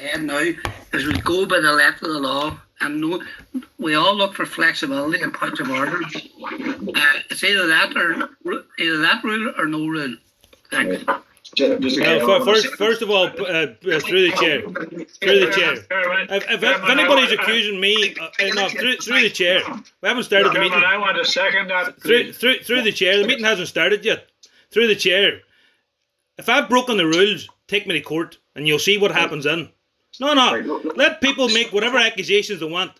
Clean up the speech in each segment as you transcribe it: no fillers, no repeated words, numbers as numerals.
And now is we go by the letter of the law, and no, we all look for flexibility and points of order. It's either that rule or no rule. Thanks. First of all, through the chair. If anybody's accusing me, through the chair. We haven't started the meeting. I want to second that. Through the chair. The meeting hasn't started yet. Through the chair. If I've broken the rules, take me to court, and you'll see what happens then. No. Let people make whatever accusations they want.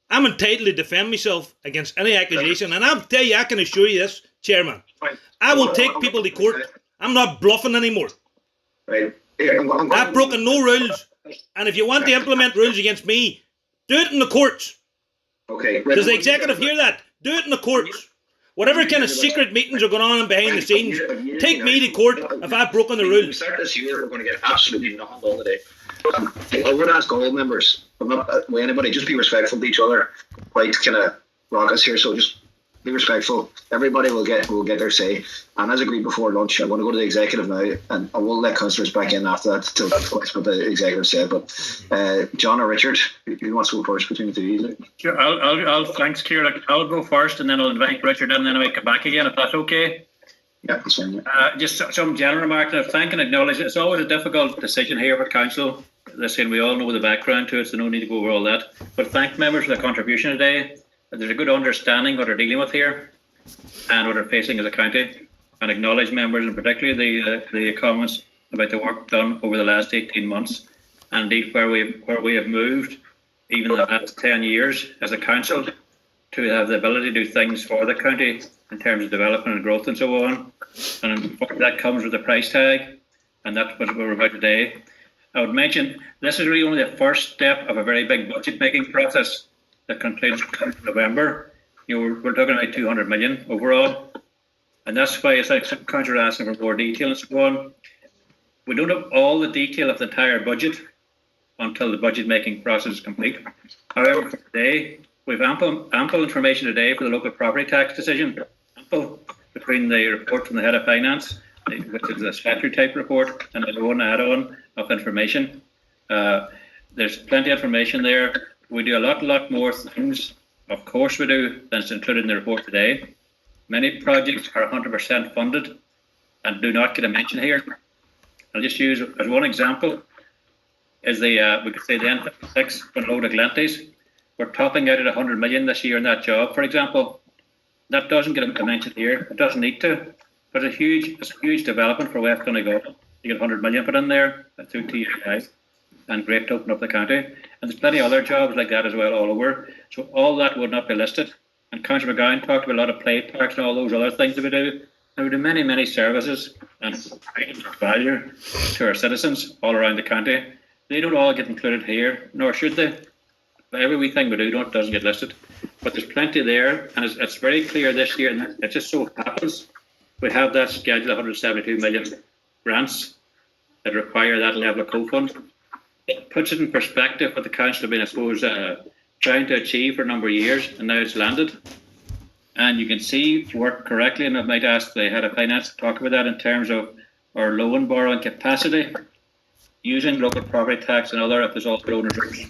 I'm entitled to defend myself against any accusation, and I'll tell you, I can assure you this, Chairman. I will take people to court. I'm not bluffing anymore. Right. I've broken no rules, and if you want to implement rules against me, do it in the courts. Okay. Does the executive hear that? Do it in the courts. Whatever kind of secret meetings are going on behind the scenes, take me to court if I've broken the rules. We start this year, we're going to get absolutely nothing done today. I would ask all members, anybody, just be respectful to each other. Quite kind of raucous here, so just be respectful. Everybody will get their say. And as agreed before lunch, I'm going to go to the executive now, and I will let councillors back in after that to discuss what the executive said. But John or Richard, who wants to go first between the two? Sure, I'll thanks, Cllr. I'll go first, and then I'll invite Richard in, and then I'll come back again if that's okay. Yeah, that's fine. Yeah. Just some general remarks. I thank and acknowledge it's always a difficult decision here for council. Listen, we all know the background to it, so no need to go over all that. But thank members for the contribution today. There's a good understanding what we're dealing with here and what we're facing as a county, and acknowledge members, and particularly the comments about the work done over the last 18 months, and indeed where we have moved even in the last 10 years as a council to have the ability to do things for the county in terms of development and growth and so on. And that comes with a price tag, and that's what we're about today. I would mention this is really only the first step of a very big budget making process that concludes in November. We're talking about 200 million overall, and that's why it's like some councillors are asking for more detail and so on. We don't have all the detail of the entire budget until the budget making process is complete. However, for today, we've ample information today for the local property tax decision, ample between the report from the head of finance, which is a statutory type report, and a one add-on of information. There's plenty of information there. We do a lot more things, of course we do, than is included in the report today. Many projects are 100% funded and do not get a mention here. I'll just use as one example is we could say the N56 from Low to Glenties. We're topping out at 100 million this year in that job, for example. That doesn't get a mention here. It doesn't need to. But it's a huge development for West Donegal. You get 100 million put in there through TAI, and great to open up the county. And there's plenty of other jobs like that as well all over. So all that would not be listed. And Councillor McGowan talked about a lot of play parks and all those other things that we do. And we do many services and value to our citizens all around the county. They don't all get included here, nor should they. Every wee thing we do doesn't get listed. But there's plenty there, and it's very clear this year, and it just so happens we have that scheduled 172 million grants that require that level of co-fund. It puts it in perspective what the council have been, I suppose, trying to achieve for a number of years, and now it's landed. And you can see work correctly, and I might ask the head of finance to talk about that in terms of our loan borrowing capacity, using local property tax and other, if there's also loan reserves.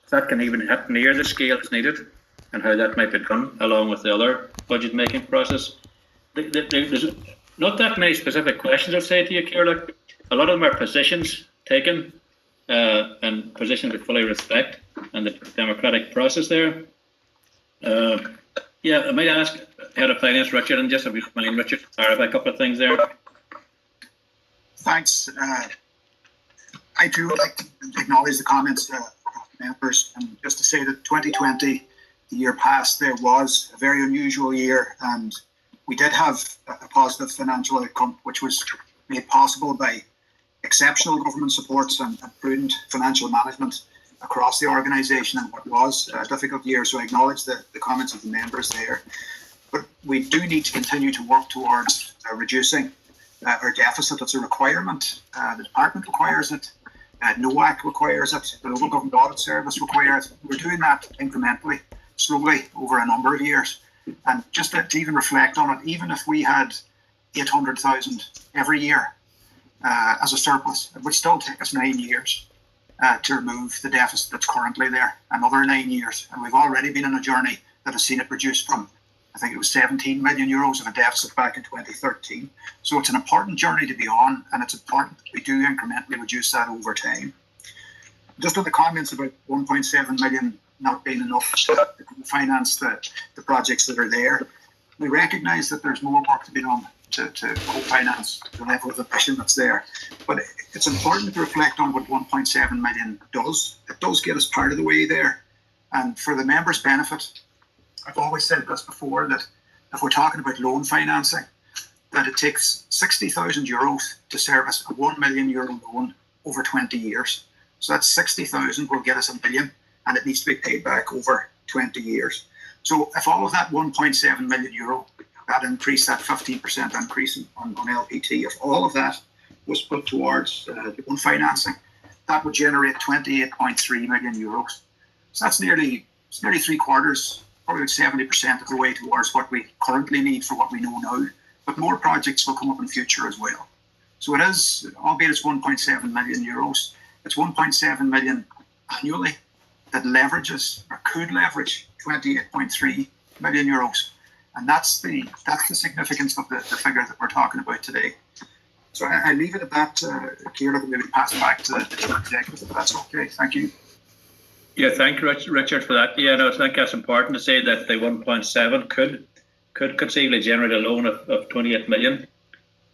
That can even hit near the scale that's needed, and how that might be done along with the other budget making process. There's not that many specific questions I'll say to you, Cllr. A lot of them are positions taken, and positions we fully respect, and the democratic process there. Yeah, I might ask Head of Finance, Richard, and just if you mind, Richard, clarify a couple of things there. Thanks. I do like to acknowledge the comments of members, and just to say that 2020, the year past, there was a very unusual year, and we did have a positive financial outcome, which was made possible by exceptional government supports and prudent financial management across the organisation in what was a difficult year. So I acknowledge the comments of the members there. But we do need to continue to work towards reducing our deficit. It's a requirement. The department requires it. NOAC requires it. The Local Government Audit Service requires it. We're doing that incrementally, slowly, over a number of years. And just to even reflect on it, even if we had 800,000 every year as a surplus, it would still take us 9 years to remove the deficit that's currently there, another 9 years. And we've already been on a journey that has seen it reduced from, I think it was 17 million euros of a deficit back in 2013. So it's an important journey to be on, and it's important that we do incrementally reduce that over time. Just on the comments about 1.7 million not being enough to finance the projects that are there, we recognise that there's more work to be done to co-finance the level of ambition that's there. But it's important to reflect on what 1.7 million does. It does get us part of the way there. And for the members' benefit, I've always said this before, that if we're talking about loan financing, that it takes 60,000 euros to service a 1 million euro loan over 20 years. So that's 60,000 will get us a million, and it needs to be paid back over 20 years. So if all of that 1.7 million euro, that increase, that 15% increase on LPT, if all of that was put towards loan financing, that would generate 28.3 million euros. So that's nearly 3/4, probably 70% of the way towards what we currently need for what we know now. But more projects will come up in future as well. So it is, albeit it's 1.7 million euros, it's 1.7 million annually that leverages or could leverage 28.3 million euros. And that's the significance of the figure that we're talking about today. So I leave it at that. Cllr can maybe pass it back to the Chief Executive, if that's okay. Thank you. Yeah, thank you, Richard, for that. Yeah, no, I think that's important to say that the 1.7 could conceivably generate a loan of 28 million.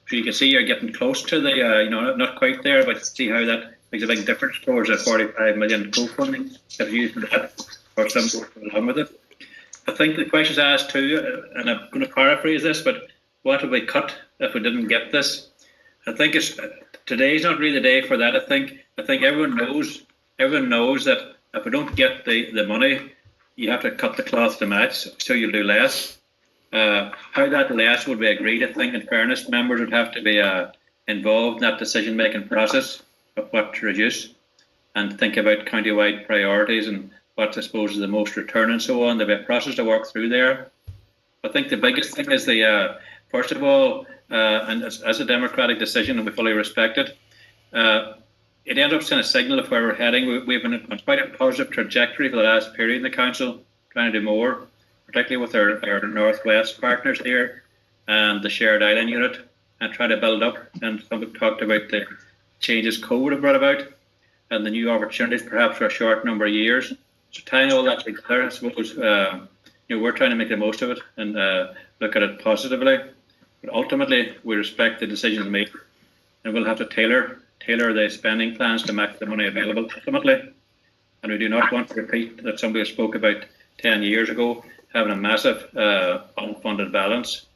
So you can see you're getting close to the, not quite there, but see how that makes a big difference towards a 45 million co-funding that are using that or some along with it. I think the question's asked too, and I'm going to paraphrase this, but what would we cut if we didn't get this? I think today's not really the day for that. I think everyone knows that if we don't get the money, you have to cut the cloth to match, so you'll do less. How that less would be agreed, I think, in fairness, members would have to be involved in that decision-making process of what to reduce and think about county-wide priorities and what I suppose is the most return and so on. There'll be a process to work through there. I think the biggest thing is first of all, and as a democratic decision, and we fully respect it, it ends up sending a signal of where we're heading. We've been on quite a positive trajectory for the last period in the council, trying to do more, particularly with our Northwest partners here and the shared island unit, and try to build up. And somebody talked about the changes COVID have brought about and the new opportunities perhaps for a short number of years. So tying all that together, I suppose, we're trying to make the most of it and look at it positively. But ultimately, we respect the decisions made, and we'll have to tailor the spending plans to match the money available ultimately. And we do not want to repeat that somebody spoke about 10 years ago, having a massive unfunded balance.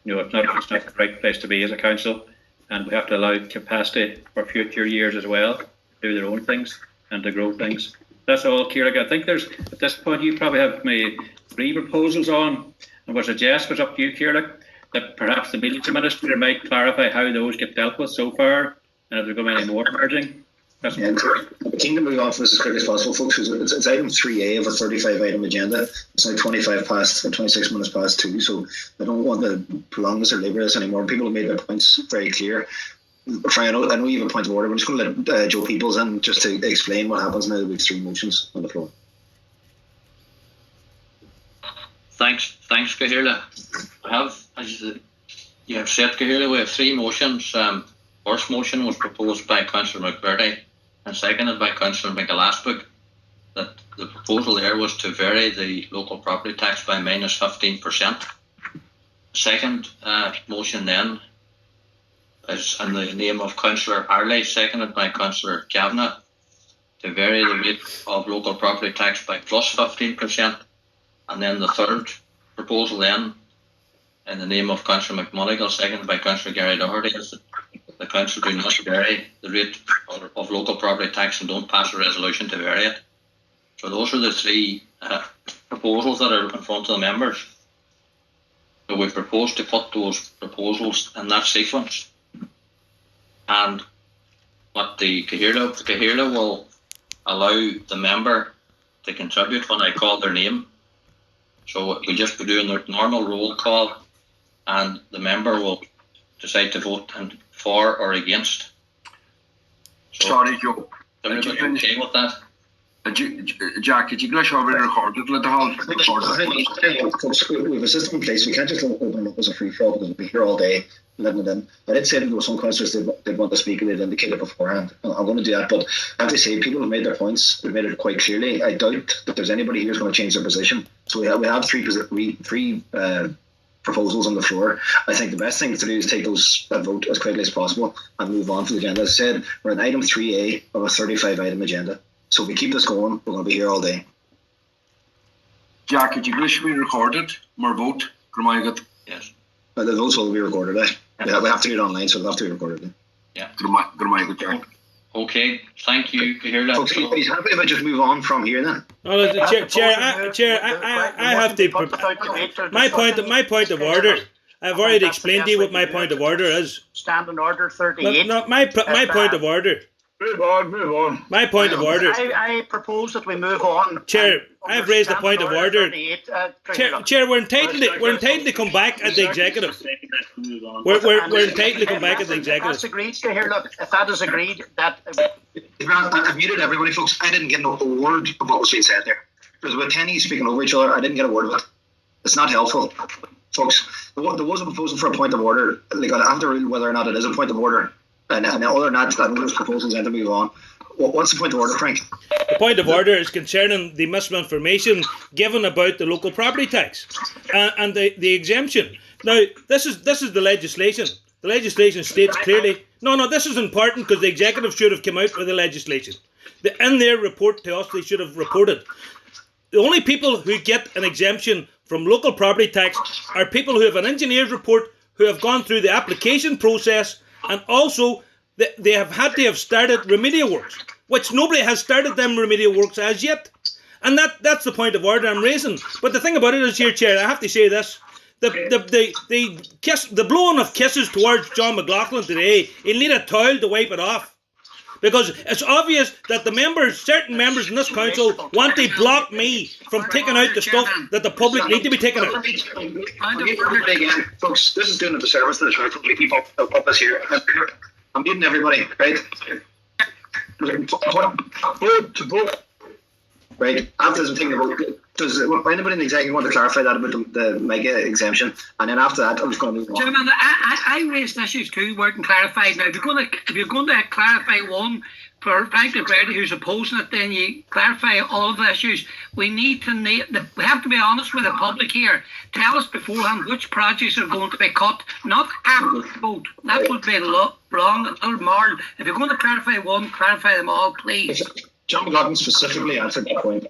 It's not the right place to be as a council, and we have to allow capacity for future years as well to do their own things and to grow things. That's all, Cllr. I think at this point, you probably have maybe 3 proposals on, and what I suggest was up to you, Cllr, that perhaps the Meetings Administrator might clarify how those get dealt with so far, and if there's going to be any more merging. I'm keen to move on from this as quickly as possible, folks. It's item 3A of a 35-item agenda. It's now 26 minutes past 2, so I don't want to prolong this or labour this anymore. People have made their points very clear. Frank, I know you have a point of order. We're just going to let Joe Peoples in just to explain what happens now that we have 3 motions on the floor. Thanks, Cllr. I have, as you have said, Cllr, we have 3 motions. First motion was proposed by Councillor McBrearty and seconded by Councillor McAlaspook. That the proposal there was to vary the local property tax by minus 15%. Second motion then is in the name of Councillor Harley, seconded by Councillor Kavanagh, to vary the rate of local property tax by plus 15%. And then the third proposal then, in the name of Councillor McMonigal, seconded by Councillor Gary Doherty, is that the council do not vary the rate of local property tax and don't pass a resolution to vary it. So those are the 3 proposals that are in front of the members. So we propose to put those proposals in that sequence. And what the Cllr will allow the member to contribute when I call their name. So we'll just be doing the normal roll call, and the member will decide to vote for or against. So, sorry, Joe. Everybody okay with that? Jack, could you guys already recorded let the whole we have a system in place. We can't just open it up as a free for all because we'll be here all day letting it in. I did say that there were some councillors they'd want to speak and they'd indicated beforehand. I'm going to do that, but I have to say people have made their points. We've made it quite clearly. I doubt that there's anybody here who's going to change their position. So we have three proposals on the floor. I think the best thing to do is take that vote as quickly as possible and move on to the agenda. As I said, we're on item 3A of a 35-item agenda. So if we keep this going, we're going to be here all day. Jack, could you guys be recorded? More vote? Yes. The votes will be recorded. Yeah, we have to do it online, so they'll have to be recorded. Yeah. Jack. Okay, thank you. Hear that? Folks, are you happy if I just move on from here then? No, Chair, I have to. My point of order. I've already explained to you what my point of order is. Standing order 38. No, my point of order. Move on. My point of order. I propose that we move on. Chair, I've raised a point of order. Chair, we're entitled to come back at the executive. We're entitled to come back at the executive. That's agreed to here. Look, if that is agreed, that. I've muted everybody, folks. I didn't get no word of what was being said there. There's about 10 of you speaking over each other. I didn't get a word of it. It's not helpful, folks. There was a proposal for a point of order. Like, I have to rule whether or not it is a point of order. And other than that, those proposals and to move on. What's the point of order, Frank? The point of order is concerning the misinformation given about the local property tax and the exemption. Now, this is the legislation. The legislation states clearly. No, this is important because the executive should have come out with the legislation. In their report to us, they should have reported. The only people who get an exemption from local property tax are people who have an engineer's report, who have gone through the application process, and also they have had to have started remedial works, which nobody has started them remedial works as yet. And that's the point of order I'm raising. But the thing about it is here, Chair, I have to say this. The blowing of kisses towards John McLaughlin today, he'll need a towel to wipe it off. Because it's obvious that certain members in this council want to block me from taking out the stuff that the public need to be taking out. Folks, this is doing a disservice to the council people up us here. I'm muting everybody, right? Vote. Right. After this thing about, does anybody in the executive want to clarify that about the mega exemption? And then after that, I'm just going to move on. Chairman, I raised issues too, where and clarified. Now, if you're going to clarify one for Frank McBrearty, who's opposing it, then you clarify all of the issues. We have to be honest with the public here. Tell us beforehand which projects are going to be cut, not after the vote. That would be wrong, a little more. If you're going to clarify one, clarify them all, please. John McLaughlin specifically answered that point.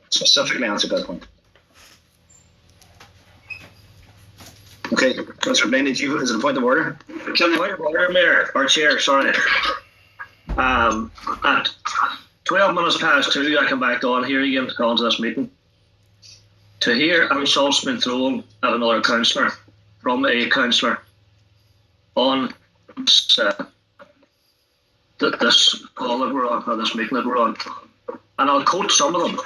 Okay, Councillor Blaney, is it a point of order? Point of order, Mayor, or Chair, sorry. At 12 minutes past 2, I come back on here again, onto this meeting, to hear insults being thrown at another councillor, from a councillor, on this call that we're on, or this meeting that we're on. And I'll quote some of them.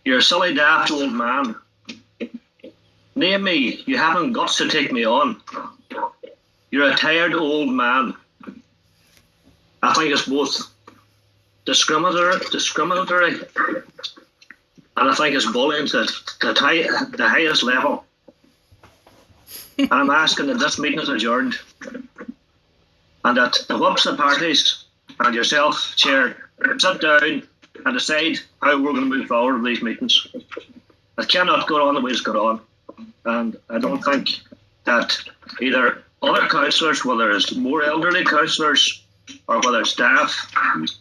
You're a silly daft old man. Name me, you haven't guts to take me on. You're a tired old man. I think it's both discriminatory, and I think it's bullying to the highest level. And I'm asking that this meeting is adjourned, and that the opposite parties and yourself, Chair, sit down and decide how we're going to move forward with these meetings. It cannot go on the way it's got on. And I don't think that either other councillors, whether it's more elderly councillors or whether it's staff,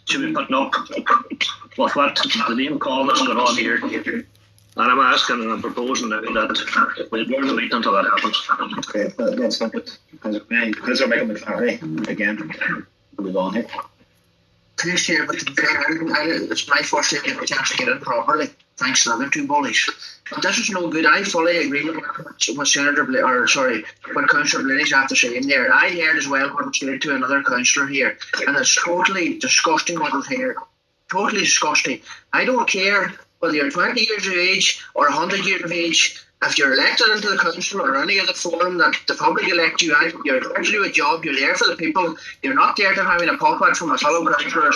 should be putting up with what the name call that's going on here. And I'm asking and I'm proposing that we adjourn the meeting until that happens. Okay, that's fine. Councillor Michael McFarlane, again, move on here. Please, Chair, but it's my first time to actually get in properly, thanks to the other two bullies. But this is no good. I fully agree with what Councillor Blaney's after saying there. I heard as well what was said to another councillor here, and it's totally disgusting what was here. Totally disgusting. I don't care whether you're 20 years of age or 100 years of age, if you're elected into the council or any other forum that the public elect you out, you're there to do a job, you're there for the people, you're not there to having a puppet from a fellow councillor.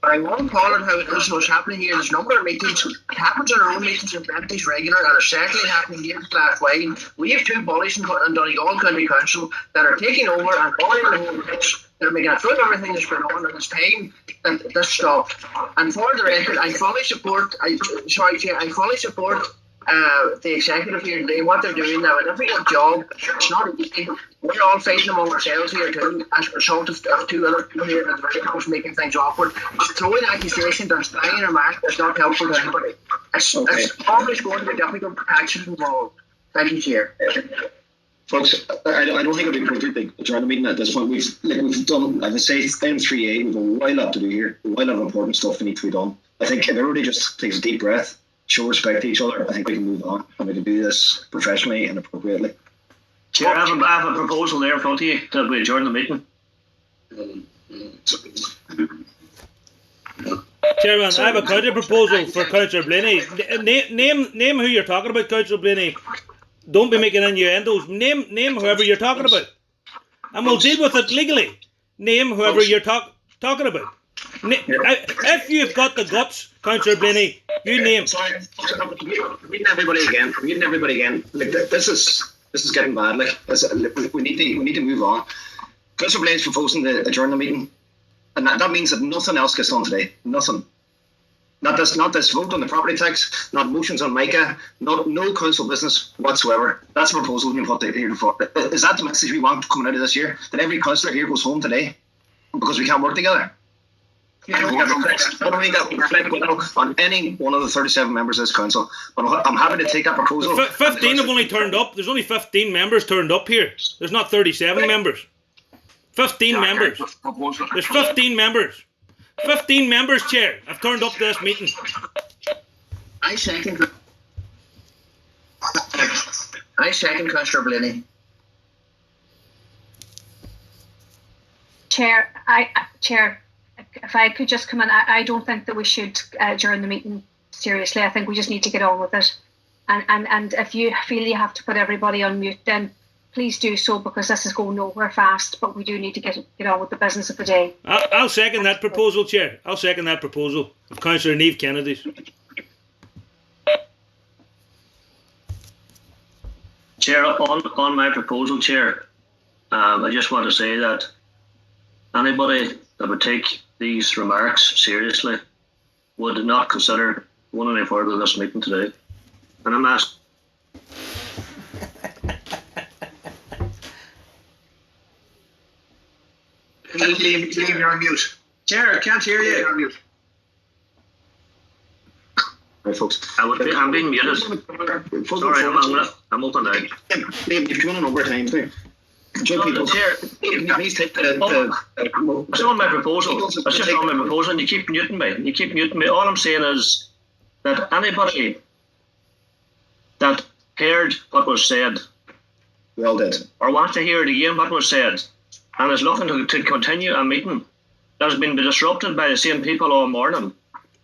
But I want to call it how it is, what's happening here. There's a number of meetings, it happens in our own meetings in Plenty's regular, and it's certainly happening here last way. We have 2 bullies in Donegal County Council that are taking over and bullying the whole pitch. They're making a fool of everything that's going on, and it's time that this stopped. And for the record, I fully support, Chair, I fully support the executive here today, what they're doing now, a difficult job. It's not easy. We're all fighting among ourselves here too, as a result of 2 other people here that are making things awkward. Throwing accusations and slaying a remark is not helpful to anybody. It's always going to be difficult actions involved. Thank you, Chair. Folks, I don't think it'll be appropriate to adjourn the meeting at this point. We've done, as I say, item 3A, we've a while up to do here, a while of important stuff that needs to be done. I think if everybody just takes a deep breath, show respect to each other, I think we can move on and we can do this professionally and appropriately. Chair, I have a proposal there in front of you that we adjourn the meeting. Chairman, I have a counter proposal for Cllr Blaney. Name who you're talking about, Cllr Blaney. Don't be making innuendos. Name whoever you're talking about, and we'll deal with it legally. Name whoever you're talking about. If you've got the guts, Cllr Blaney, you name. Sorry, I'm reading everybody again. Like, this is getting bad. Like, we need to move on. Cllr Blaney's proposing to adjourn the meeting, and that means that nothing else gets done today. Nothing. Not this vote on the property tax, not motions on MICA, no council business whatsoever. That's a proposal we put here before. Is that the message we want coming out of this year? That every councillor here goes home today because we can't work together? I don't think that will reflect well on any one of the 37 members of this council. But I'm happy to take that proposal. 15 have only turned up. There's only 15 members turned up here. There's not 37 members. 15 members. There's 15 members. 15 members, Chair, have turned up to this meeting. I second Cllr Blaney. Chair, if I could just come in, I don't think that we should adjourn the meeting seriously. I think we just need to get on with it. And if you feel you have to put everybody on mute, then please do so, because this is going nowhere fast, but we do need to get on with the business of the day. I'll second that proposal, Chair. I'll second that proposal of Councillor Niamh Kennedy's. Chair, on my proposal, Chair, I just want to say that anybody that would take these remarks seriously would not consider going any further in this meeting today. And I'm asking. Liam, you're on mute. Chair, I can't hear you. You're on mute. Right, folks. I'm being muted. Sorry, I'm open now. Liam, you've gone on over time too. Joe, people. Chair, please take it's on my proposal. It's just on my proposal, and you keep muting me. All I'm saying is that anybody that heard what was said, we all did, or wants to hear it again what was said, and is looking to continue a meeting that has been disrupted by the same people all morning,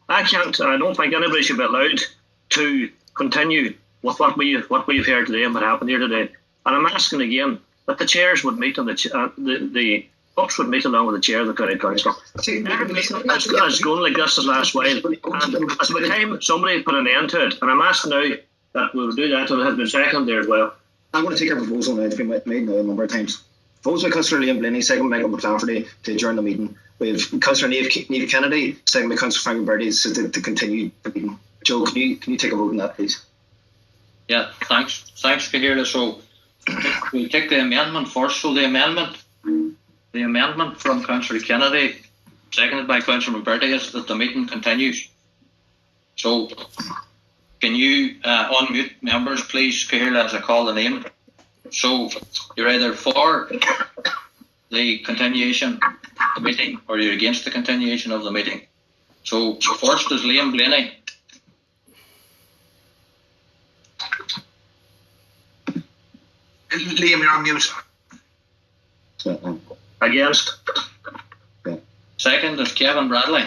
I don't think anybody should be allowed to continue with what we've heard today and what happened here today. And I'm asking again that the chairs would meet and the folks would meet along with the chair of the county council. It's going like this the last while. And as by the time somebody put an end to it, and I'm asking now that we'll do that, and it has been seconded there as well. I'm going to take a proposal now. It's been made now a number of times. Proposal by Cllr Liam Blaney, second by Michael McClafferty to adjourn the meeting. We have Cllr Niamh Kennedy, second by Cllr Frank McBrearty to continue the meeting. Joe, can you take a vote on that, please? Yeah, thanks, Cllr. So we'll take the amendment first. So the amendment from Councillor Kennedy, seconded by Councillor McBrearty, is that the meeting continues. So can you unmute members, please, Cllr, as I call the name? So you're either for the continuation of the meeting or you're against the continuation of the meeting. So first is Liam Blaney. Liam, you're on mute. Against. Second is Kevin Bradley.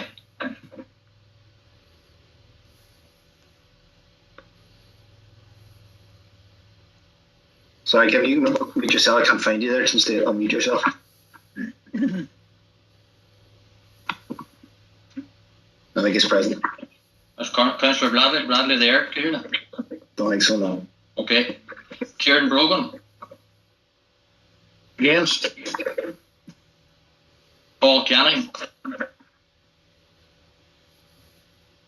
Sorry, can you mute yourself? I can't find you there. Just unmute yourself. I think it's present. Is Councillor Bradley there, Ciara? Don't think so, no. Okay. Kieran Brogan. Against. Paul Canning.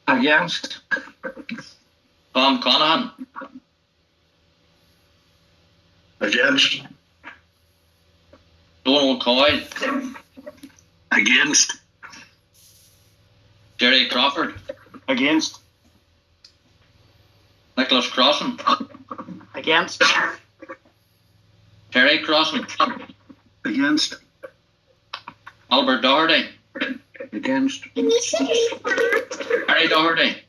Against. Tom Conahan. Against. Donald Coyle. Against. Jerry Crawford. Against. Nicholas Crossan. Against. Terry Crossan. Against. Albert Doherty. Against. Harry Doherty.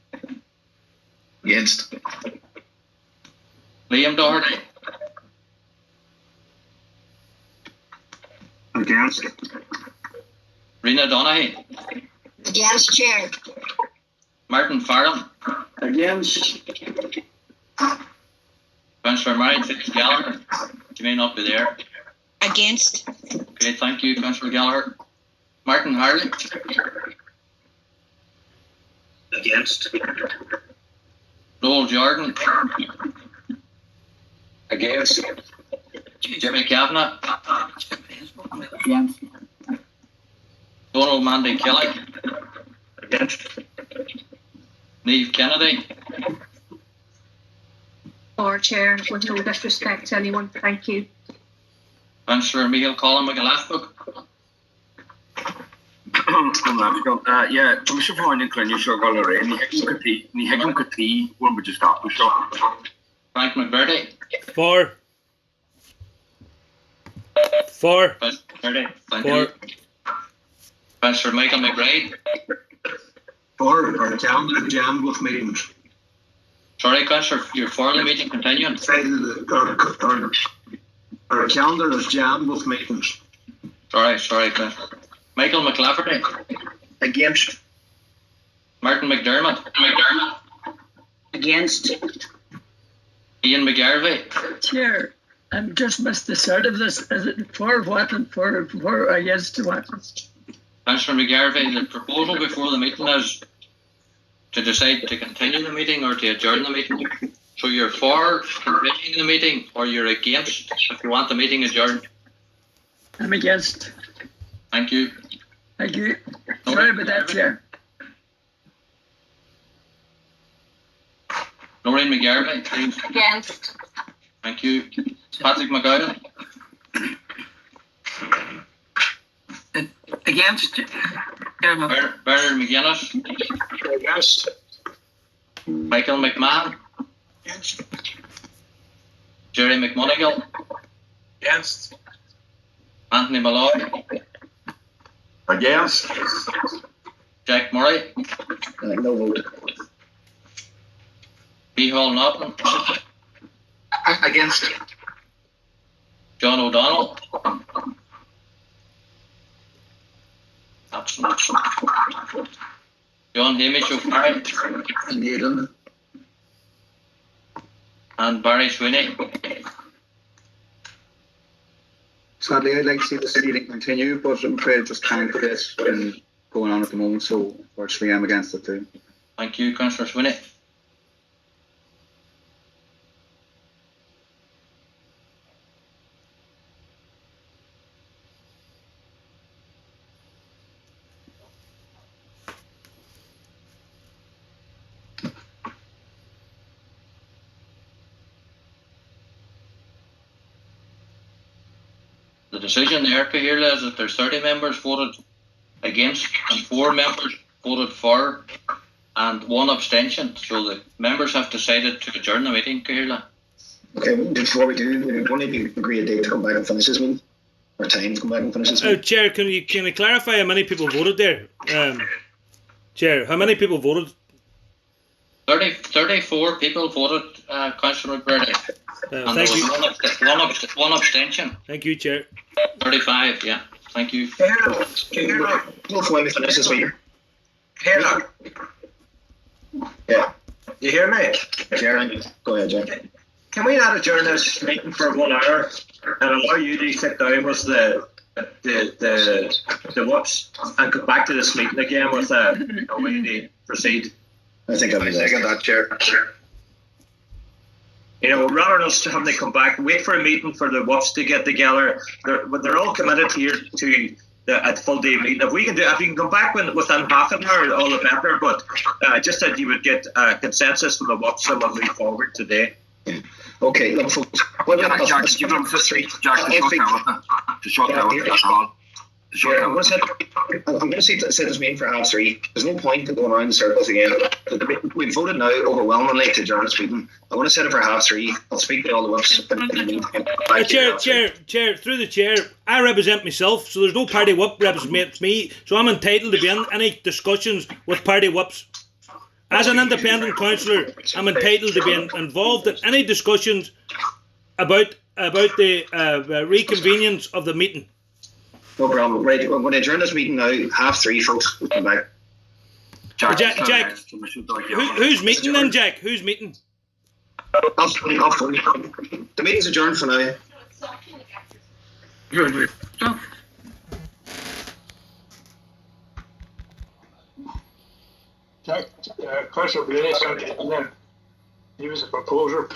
Against. Liam Doherty. Against. Rena Donaghy. Against, Chair. Martin Farrell. Against. Councillor Mary Fitzgerald Gallagher. You may not be there. Against. Okay, thank you, Councillor Gallagher. Martin Harley. Against. Noel Jordan. Against. Jimmy Kavanagh. Against. Donald Mandy Kelly. Against. Niamh Kennedy. Or Chair, with no disrespect to anyone. Thank you. Councillor Michael Colin McAlaughlin. Yeah, Commissioner for Hine Clynn, you're going to rain. Ni hegum kati, one would just stop the show. Frank McBrearty. For. McBrearty. Thank you. Councillor Michael McBride. For our calendar jammed with meetings. Sorry, Councillor, you're for the meeting continuing. Our calendar is jammed with meetings. Sorry, Councillor. Michael McLafferty. Against. Martin McDermott. Against. Ian McGarvey. Chair, I just missed the start of this. Is it for what and for against what? Councillor McGarvey, the proposal before the meeting is to decide to continue the meeting or to adjourn the meeting. So you're for continuing the meeting or you're against if you want the meeting adjourned. I'm against. Thank you. Thank you. Sorry about that, Chair. Noreen McGarvey, please. Against. Thank you. Patrick McGowan. Against. Bernard McGuinness. Against. Michael McMahon. Against. Jerry McMonigal. Against. Anthony Malloy. Against. Jack Murray. No vote. B. Hall Naughton. Against. John O'Donnell. Absent. John Hamish O'Farrell. Nathan. And Barry Sweeney. Sadly, I'd like to see this meeting continue, but I'm afraid just time for this been going on at the moment, so unfortunately I'm against it too. Thank you, Councillor Sweeney. The decision there, Cllr, is that there's 30 members voted against and 4 members voted for and 1 abstention. So the members have decided to adjourn the meeting, Cllr. Okay, before we do, we want to agree a date to come back and finish this meeting. Or time to come back and finish this meeting. Chair, can you clarify how many people voted there? Chair, how many people voted? 34 people voted, Councillor McBrearty. And Thank you. there was one abstention. Thank you, Chair. 35, yeah. Thank you. Before we finish this meeting. Taylor. Yeah. You hear me? Karen, go ahead, Jack. can we not adjourn this meeting for 1 hour and allow you to sit down with the whoops and come back to this meeting again with a way to proceed? I think I'll be second that, Chair. You know, rather than us having to come back, wait for a meeting for the whoops to get together. They're all committed here to a full day meeting. If you can come back within half an hour, all the better. But just that you would get consensus from the whoops and we'll move forward today. Okay, look, folks. Well, Jack, give them for 3. Jack, to short out. I'm going to set this meeting for 3:30. There's no point in going around in circles again. We've voted now overwhelmingly to adjourn this meeting. I want to set it for 3:30. I'll speak to all the whips. Chair, through the chair, I represent myself, so there's no party whip represents me, so I'm entitled to be in any discussions with party whips. As an independent councillor, I'm entitled to be involved in any discussions about the reconvenience of the meeting. No problem. Right, we're going to adjourn this meeting now. 3:30, folks. We'll come back. Jack, who's meeting then, Jack? Who's meeting? I'll phone you. The meeting's adjourned for now. Good. Oh. Cllr Blaney, he was a proposer.